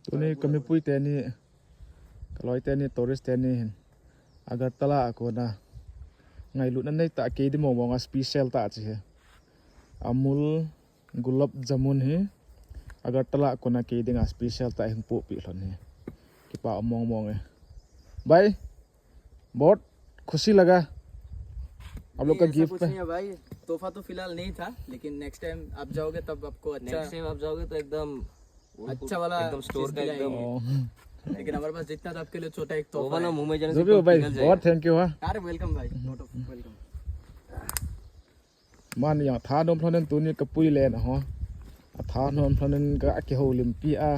ตัวนี้ก็มีปุ้ยเตนี่ก็ลอยเตนี่ตัวริสเตนี่อาการตลาดก็นะไงลุนั้นได้ตะเกียดิมองสเปเชียลตาจีเหอามูลกุหลาบจามุนเหอาการตลาดก็นะเกียดิงสเปเชียลตาหิงปุ๊บปีหล่นเหกี่ป่ามองเบายबहुत खुशी लगा आप लोग का गिफ्ट नहीं है भाई तोहफा तो फिलहाल नहीं था लेकिन नेक्स्ट टाइम आप जाओगे तब आपको अच्छा नेक्स्ट टाइम आप जाओगे तो एकदम अच्छा वाला एकदम स्टोर का एकदम लेकिन हमारे पास जितना था आपके लिए छोटा एक वो तोहफा ना मुंह में जाने जो से भी हो भाई निकल जाएगा। बहुत थैंक यू हाँ अरे वेलकम भाई note of welcome man yang thả nôm phun nên tụi ní cái pui lên hả thả nôm phun nên cái cái hồ lim pi à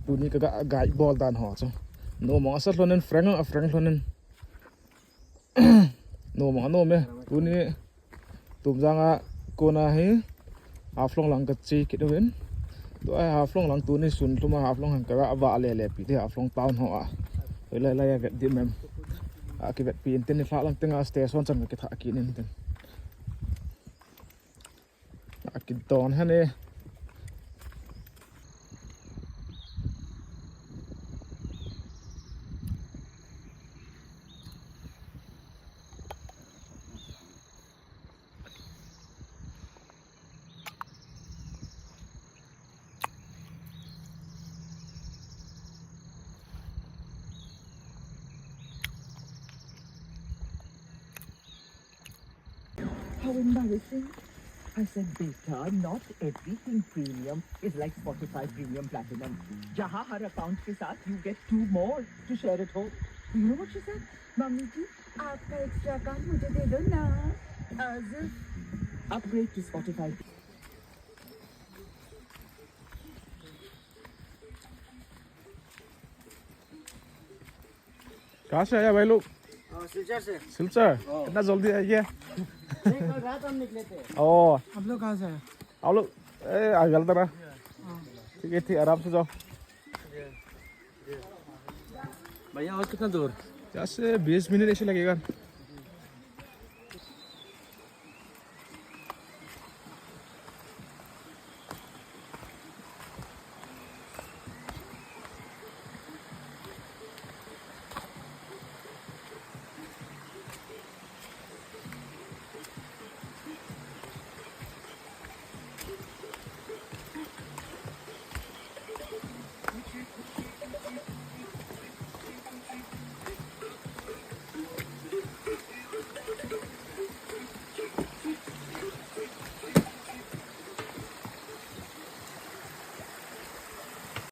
tụi ní cái gãi ball đàn họ chứ nôm mỏ sát phun nên frank phun nên nôm mỏ nôm ấy tụi ní Tumjang à cô na hi half long lang cái chi cái đó bên tụi ai half long lang tụi ní sun tụi mà half long hàng cái vạ lẹ pi thì half long town họ à rồi lại vẹt đi mềm à cái vẹt pi in tên phá lang tiếng à station chân cái thả kia nên tênกินตอนฮะเนี่ยHow embarrassing. I said, beta, not everything premium is like Spotify Premium Platinum. Jaha har account ke saath, you get 2 more to share at home. You know what she said? Mummy ji, aapka extra account mujhe de do na. Upgrade to Spotify. कहाँ से आया भाई लोग सिलचर से सिलचर कितना जल्दी आ गया कल रात हम निकले थे ओ आप लोग कहाँ से आए आप लोग आ गया तरह ठीक है ठीक आराम से जाओ भैया और कितना दूर यहाँ से 20 मिनट ऐसे लगेगा